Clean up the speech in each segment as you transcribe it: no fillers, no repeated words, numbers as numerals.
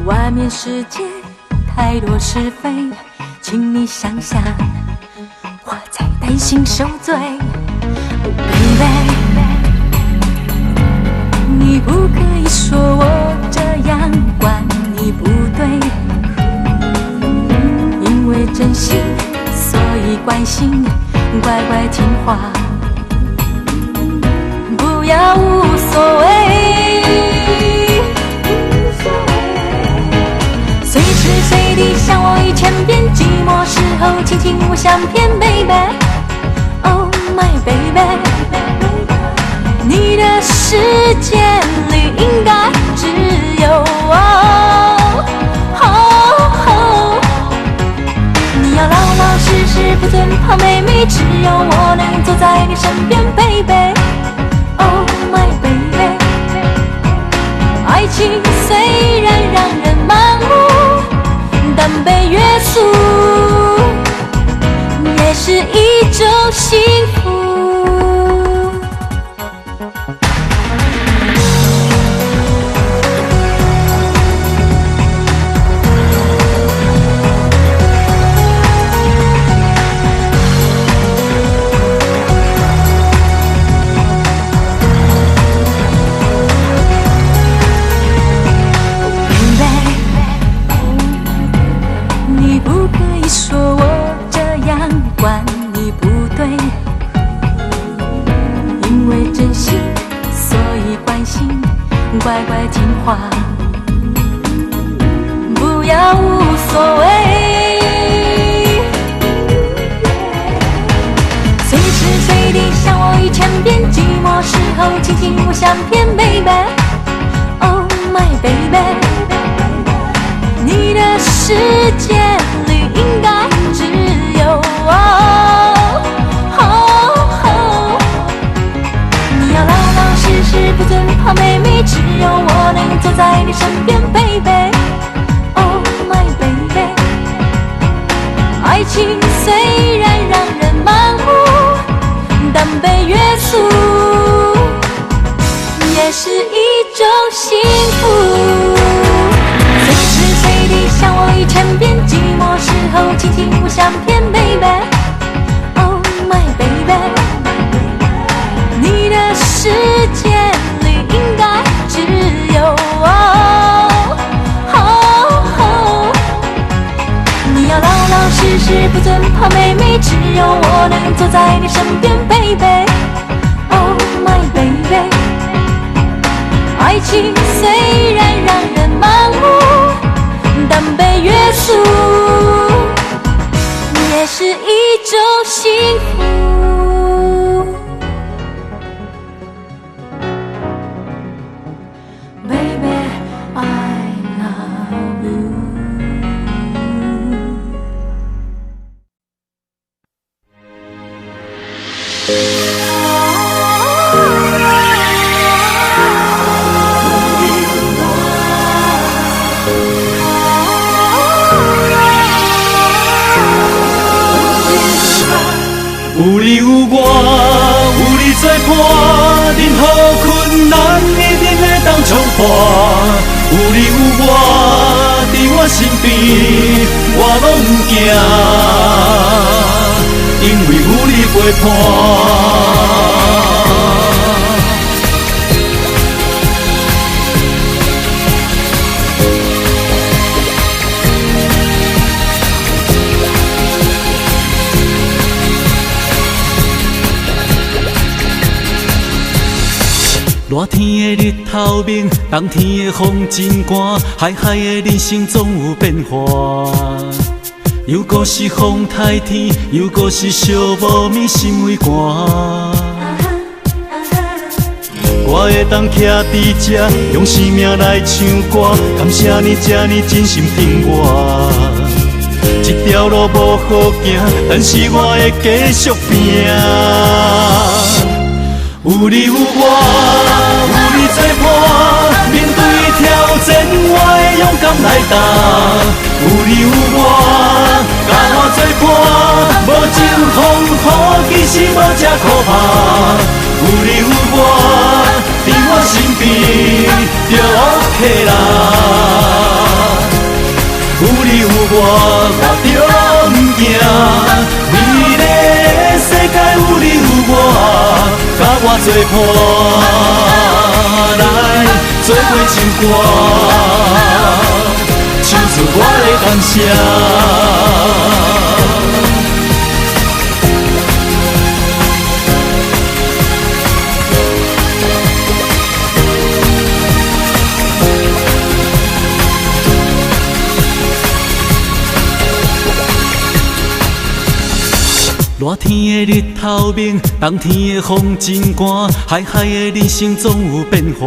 外面世界太多是非，请你想想，我在担心受罪。Oh baby， 你不可以说我这样管你不对，因为真心所以关心，乖乖听话，不要无所谓。随时随地想我1000遍，寂寞时候亲亲我相片 baby， Oh my baby， 你的世界里应该只有我。你要老老实实不准跑妹妹，只有我能走在你身边 baby， Oh my baby， 爱情虽然让人盲目，但被约束也是一种幸福。说我这样管你不对，因为真心所以关心，乖乖听话，不要无所谓。随时随地想我1000遍，寂寞时候亲亲我相片 baby， Oh my baby， 你的世界里应该只有我。你要老老实实不准跑妹妹，只有我能走在你身边 baby， Oh my baby， 爱情虽然让人盲目，但被约束也是一种幸福。随时随地想我1000遍，寂寞时候亲亲我相片 baby， Oh my baby， 你的世界里应该只有我。你要老老实实不准跑妹妹，只有我能走在你身边 baby， Oh my baby， 爱情虽然让人盲目，但被约束也是一种幸福。 Baby I love you。 有你有我，有你作伴，任何困难一定会当冲破。有你有我，伫我身边，我拢不惊，因为有你陪伴。 热天的日头明，冬天的风真寒，海海的人生总有变化。又搁是风太天，又搁是寂无眠，心为寒。我我会当徛伫这，用生命来唱歌。感谢你这呢真心疼我，这条路无好行，但是我会继续拼。有你有我，有你作伴，面对挑战我会勇敢来担。有你有我，甲我作伴，无情风雨其实无这可怕。有你有我，伫我身边就 OK 啦。有你有我，我就不惊。美丽的世界有你有我，甲我作伴，来做伙唱歌，唱出我的感谢。热天的日头明，冬天的风真寒，海海的人生总有变化。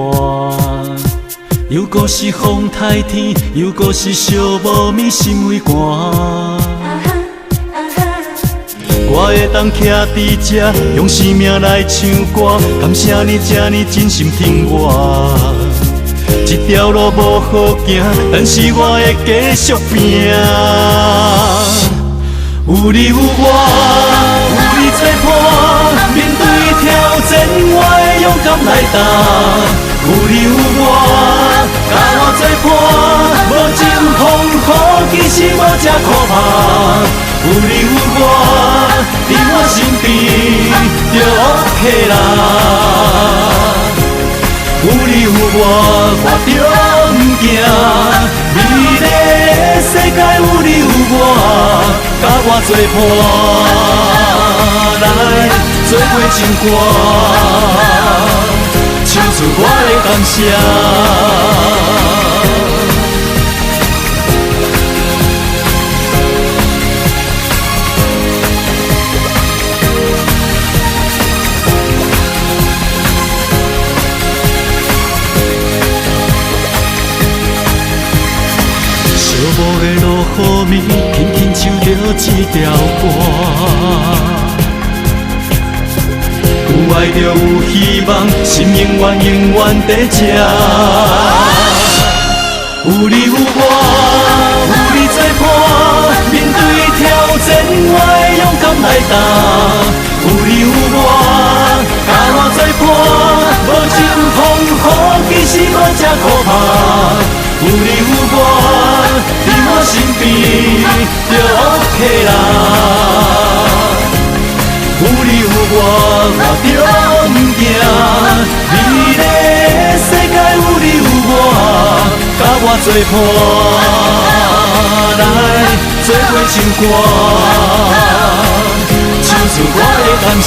又搁是风太天，又搁是寂无眠，心为寒。我会当徛伫这，用生命来唱歌。感谢你这呢真心疼我，这条路无好行，但是我会继续拼。有你有我，有你作伴，面对挑战我会勇敢来担。有你有我，甲我作伴，无情风雨其实无这可怕。有你有我，伫我身边就 OK 啦。有你有我，我就不惊。美丽的世界有你有我，甲我作伴，来做伙唱歌，唱出我的感谢。寂寞的落雨暝，轻轻唱着这条歌。有爱就有希望，心永远永远在这。有你有我，有你作伴，面对挑战我会勇敢来担。有你有我，甲我作伴，无情风雨其实无这可怕。有你有我，伫我身边就 OK 啦。有你有我，我就不惊。美丽的世界有你有我，甲我作伴，来做伙唱歌，唱出我的感谢。